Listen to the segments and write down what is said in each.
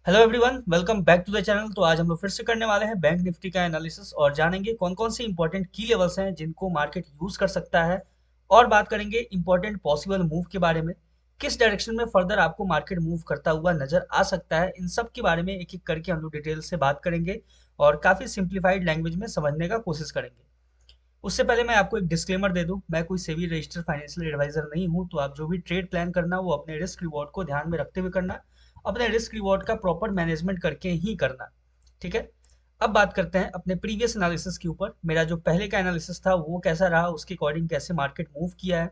Hello everyone, welcome back to the channel. तो आज हम लोग फिर से करने वाले हैं बैंक निफ्टी का एनालिसिस और जानेंगे कौन कौन से इंपॉर्टेंट की लेवल्स हैं जिनको मार्केट यूज कर सकता है। और बात करेंगे इंपॉर्टेंट पॉसिबल मूव के बारे में, किस डायरेक्शन में फर्दर आपको मार्केट मूव करता हुआ नजर आ सकता है। इन सब के बारे में एक एक करके हम लोग डिटेल से बात करेंगे और काफी सिंप्लीफाइड लैंग्वेज में समझने का कोशिश करेंगे। उससे पहले मैं आपको एक डिस्क्लेमर दे दूं, मैं कोई सेबी रजिस्टर्ड फाइनेंशियल एडवाइजर नहीं हूं। तो आप जो भी ट्रेड प्लान करना वो अपने रिस्क रिवॉर्ड को ध्यान में रखते हुए करना, अपने रिस्क रिवॉर्ड का प्रॉपर मैनेजमेंट करके ही करना। ठीक है। अब बात करते हैं अपने प्रीवियस एनालिसिस के ऊपर। मेरा जो पहले का एनालिसिस था वो कैसा रहा, उसके अकॉर्डिंग कैसे मार्केट मूव किया है।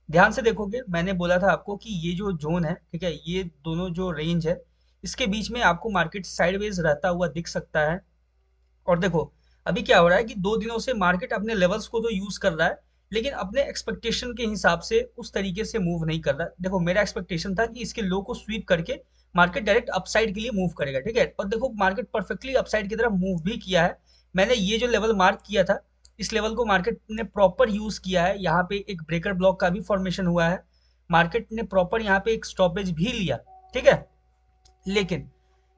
ध्यान से देखोगे, मैंने बोला था आपको कि ये जो जोन है, ठीक है, ये दोनों जो रेंज है, इसके बीच में आपको मार्केट साइडवेज रहता हुआ दिख सकता है। और देखो, अभी क्या हो रहा है कि 2 दिनों से मार्केट अपने लेवल्स को तो यूज कर रहा है, लेकिन अपने एक्सपेक्टेशन के हिसाब से उस तरीके से मूव नहीं कर रहा है। देखो, मेरा एक्सपेक्टेशन था कि इसके लो को स्वीप करके मार्केट डायरेक्ट अपसाइड के लिए मूव करेगा, ठीक है। और देखो, मार्केट परफेक्टली अपसाइड की तरफ मूव भी किया है। मैंने ये जो लेवल मार्क किया था, इस लेवल को मार्केट ने प्रॉपर यूज किया है। यहाँ पे एक ब्रेकर ब्लॉक का भी फॉर्मेशन हुआ है, मार्केट ने प्रॉपर यहाँ पे एक स्टॉपेज भी लिया, ठीक है। लेकिन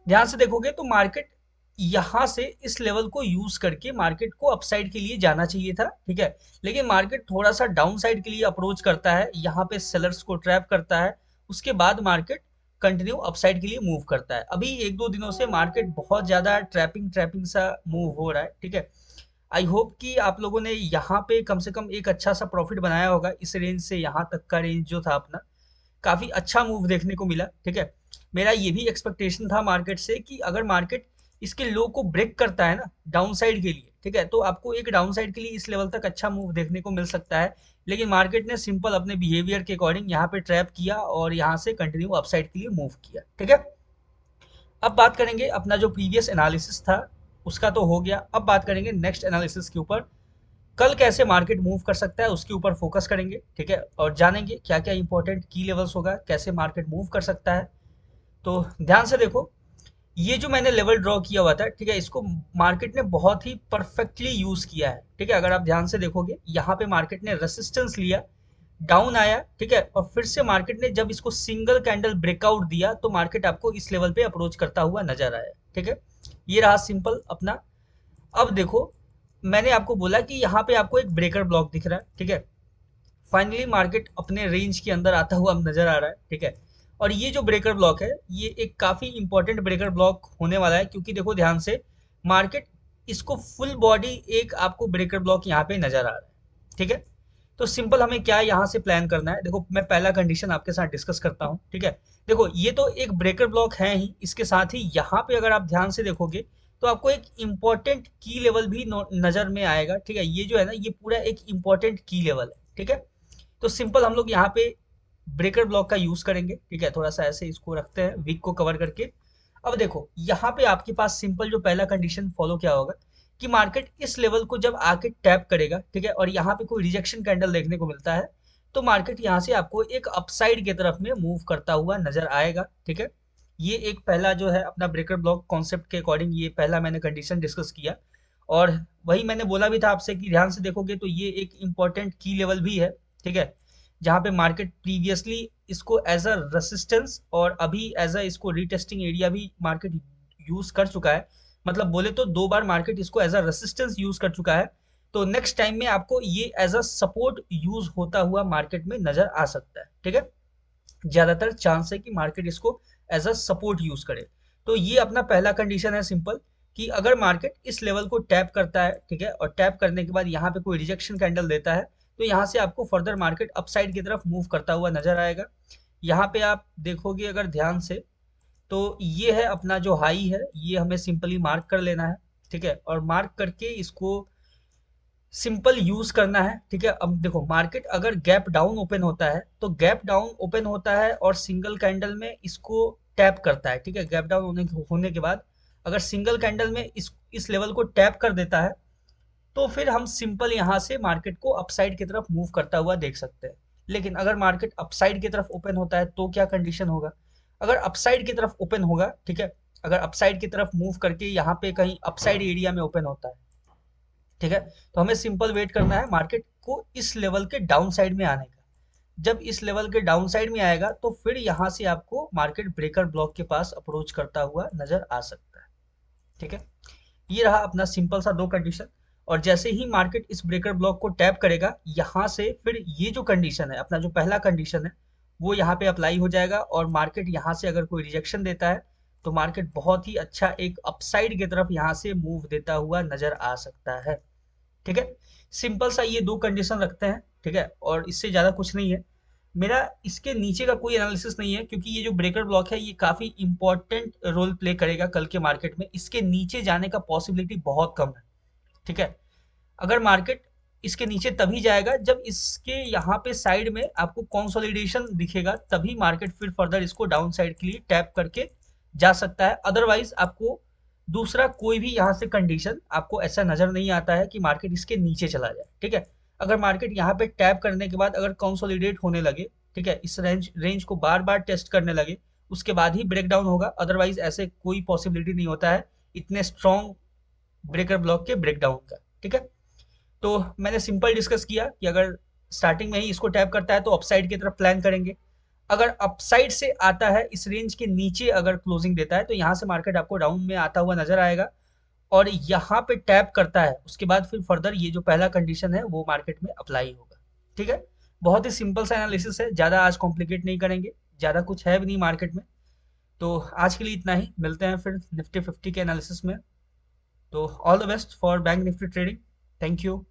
ध्यान से देखोगे तो मार्केट यहां से इस लेवल को यूज करके मार्केट को अपसाइड के लिए जाना चाहिए था, ठीक है। लेकिन मार्केट थोड़ा सा डाउन साइड के लिए अप्रोच करता है, यहाँ पे सेलर्स को ट्रैप करता है। उसके बाद मार्केट कंटिन्यू अपसाइड के लिए मूव करता है। अभी 1-2 दिनों से मार्केट बहुत ज्यादा ट्रैपिंग ट्रैपिंग सा मूव हो रहा है, ठीक है। आई होप कि आप लोगों ने यहाँ पे कम से कम एक अच्छा सा प्रॉफिट बनाया होगा। इस रेंज से यहाँ तक का रेंज जो था अपना, काफी अच्छा मूव देखने को मिला, ठीक है। मेरा ये भी एक्सपेक्टेशन था मार्केट से कि अगर मार्केट इसके लो को ब्रेक करता है ना डाउन साइड के लिए, ठीक है, तो आपको एक डाउन साइड के लिए इस लेवल तक अच्छा मूव देखने को मिल सकता है। लेकिन मार्केट ने सिंपल अपने बिहेवियर के अकॉर्डिंग यहाँ पे ट्रैप किया और यहाँ से कंटिन्यू अपसाइड के लिए मूव किया, ठीक है। अब बात करेंगे अपना जो प्रीवियस एनालिसिस था उसका तो हो गया। अब बात करेंगे नेक्स्ट एनालिसिस के ऊपर, कल कैसे मार्केट मूव कर सकता है उसके ऊपर फोकस करेंगे, ठीक है। और जानेंगे क्या क्या इंपॉर्टेंट की लेवल्स होगा, कैसे मार्केट मूव कर सकता है। तो ध्यान से देखो, ये जो मैंने लेवल ड्रॉ किया हुआ था, ठीक है, इसको मार्केट ने बहुत ही परफेक्टली यूज किया है, ठीक है। अगर आप ध्यान से देखोगे, यहाँ पे मार्केट ने रेसिस्टेंस लिया, डाउन आया, ठीक है, और फिर से मार्केट ने जब इसको सिंगल कैंडल ब्रेकआउट दिया तो मार्केट आपको इस लेवल पे अप्रोच करता हुआ नजर आया, ठीक है। ये रहा सिंपल अपना। अब देखो, मैंने आपको बोला कि यहाँ पे आपको एक ब्रेकर ब्लॉक दिख रहा है, ठीक है। फाइनली मार्केट अपने रेंज के अंदर आता हुआ अब नजर आ रहा है, ठीक है। और ये जो ब्रेकर ब्लॉक है, ये एक काफी इंपॉर्टेंट ब्रेकर ब्लॉक होने वाला है, क्योंकि देखो ध्यान से, मार्केट इसको फुल बॉडी एक आपको ब्रेकर ब्लॉक यहाँ पे नजर आ रहा है, ठीक है। तो सिंपल हमें क्या यहाँ से प्लान करना है, देखो मैं पहला कंडीशन आपके साथ डिस्कस करता हूँ, ठीक है। देखो, ये तो एक ब्रेकर ब्लॉक है ही, इसके साथ ही यहाँ पे अगर आप ध्यान से देखोगे तो आपको एक इम्पॉर्टेंट की लेवल भी नजर में आएगा, ठीक है। ये जो है ना, ये पूरा एक इम्पॉर्टेंट की लेवल है, ठीक है। तो सिंपल हम लोग यहाँ पे ब्रेकर ब्लॉक का यूज करेंगे, ठीक है। थोड़ा सा ऐसे इसको रखते हैं वीक को कवर करके। अब देखो, यहाँ पे आपके पास सिंपल जो पहला कंडीशन फॉलो क्या होगा कि मार्केट इस लेवल को जब आके टैप करेगा, ठीक है, और यहाँ पे कोई रिजेक्शन कैंडल देखने को मिलता है, तो मार्केट यहाँ से आपको एक अपसाइड की तरफ में मूव करता हुआ नजर आएगा, ठीक है। ये एक पहला जो है अपना ब्रेकर ब्लॉक कॉन्सेप्ट के अकॉर्डिंग, ये पहला मैंने कंडीशन डिस्कस किया। और वही मैंने बोला भी था आपसे कि ध्यान से देखोगे तो ये एक इंपॉर्टेंट की लेवल भी है, ठीक है। जहाँ पे मार्केट प्रीवियसली इसको एज अ रेसिस्टेंस और अभी एज अ इसको रीटेस्टिंग एरिया भी मार्केट यूज कर चुका है। मतलब बोले तो 2 बार मार्केट इसको एज अ रेसिस्टेंस यूज कर चुका है। तो नेक्स्ट टाइम में आपको ये एज अ सपोर्ट यूज होता हुआ मार्केट में नजर आ सकता है, ठीक है। ज्यादातर चांस है कि मार्केट इसको एज अ सपोर्ट यूज करे। तो ये अपना पहला कंडीशन है सिंपल, कि अगर मार्केट इस लेवल को टैप करता है, ठीक है, और टैप करने के बाद यहाँ पे कोई रिजेक्शन कैंडल देता है, तो यहाँ से आपको फर्दर मार्केट अपसाइड की तरफ मूव करता हुआ नजर आएगा। यहाँ पे आप देखोगे अगर ध्यान से, तो ये है अपना जो हाई है, ये हमें सिंपली मार्क कर लेना है, ठीक है। और मार्क करके इसको सिंपल यूज करना है, ठीक है। अब देखो, मार्केट अगर गैप डाउन ओपन होता है तो गैप डाउन ओपन होता है और सिंगल कैंडल में इसको टैप करता है, ठीक है। गैप डाउन होने के बाद अगर सिंगल कैंडल में इस लेवल को टैप कर देता है, तो फिर हम सिंपल यहाँ से मार्केट को अपसाइड की तरफ मूव करता हुआ देख सकते हैं। लेकिन अगर मार्केट अपसाइड की तरफ ओपन होता है तो क्या कंडीशन होगा, अगर अपसाइड की तरफ ओपन होगा, ठीक है, अगर अपसाइड की तरफ मूव करके यहाँ पे कहीं अपसाइड एरिया में ओपन होता है, ठीक है, तो हमें सिंपल वेट करना है मार्केट को इस लेवल के डाउन साइड में आने का। जब इस लेवल के डाउन साइड में आएगा तो फिर यहाँ से आपको मार्केट ब्रेकर ब्लॉक के पास अप्रोच करता हुआ नजर आ सकता है। ठीक है, ये रहा अपना सिंपल सा दो कंडीशन। और जैसे ही मार्केट इस ब्रेकर ब्लॉक को टैप करेगा, यहाँ से फिर ये जो कंडीशन है, अपना जो पहला कंडीशन है, वो यहाँ पे अप्लाई हो जाएगा। और मार्केट यहाँ से अगर कोई रिजेक्शन देता है तो मार्केट बहुत ही अच्छा एक अपसाइड की तरफ यहाँ से मूव देता हुआ नजर आ सकता है। ठीक है, सिंपल सा ये दो कंडीशन रखते हैं। ठीक है, और इससे ज़्यादा कुछ नहीं है। मेरा इसके नीचे का कोई एनालिसिस नहीं है, क्योंकि ये जो ब्रेकर ब्लॉक है ये काफ़ी इंपॉर्टेंट रोल प्ले करेगा कल के मार्केट में। इसके नीचे जाने का पॉसिबिलिटी बहुत कम है। ठीक है, अगर मार्केट इसके नीचे तभी जाएगा जब इसके यहाँ पे साइड में आपको कंसोलिडेशन दिखेगा, तभी मार्केट फिर फर्दर इसको डाउन साइड के लिए टैप करके जा सकता है। अदरवाइज आपको दूसरा कोई भी यहाँ से कंडीशन आपको ऐसा नजर नहीं आता है कि मार्केट इसके नीचे चला जाए। ठीक है, अगर मार्केट यहाँ पे टैप करने के बाद अगर कंसोलिडेट होने लगे, ठीक है, इस रेंज को बार बार टेस्ट करने लगे, उसके बाद ही ब्रेक डाउन होगा। अदरवाइज ऐसे कोई पॉसिबिलिटी नहीं होता है इतने स्ट्रॉन्ग ब्रेकर ब्लॉक के ब्रेक डाउन का। ठीक है, तो मैंने सिंपल डिस्कस किया कि अगर स्टार्टिंग में ही इसको टैप करता है तो अपसाइड की तरफ प्लान करेंगे। अगर अपसाइड से आता है, इस रेंज के नीचे अगर क्लोजिंग देता है, तो यहाँ से मार्केट आपको डाउन में आता हुआ नजर आएगा। और यहाँ पे टैप करता है, उसके बाद फिर फर्दर ये जो पहला कंडीशन है वो मार्केट में अप्लाई होगा। ठीक है, बहुत ही सिंपल सा एनालिसिस है, ज़्यादा आज कॉम्प्लिकेट नहीं करेंगे, ज़्यादा कुछ है भी नहीं मार्केट में। तो आज के लिए इतना ही, मिलते हैं फिर निफ्टी 50 के एनालिसिस में। तो all the best for bank Nifty trading. Thank you.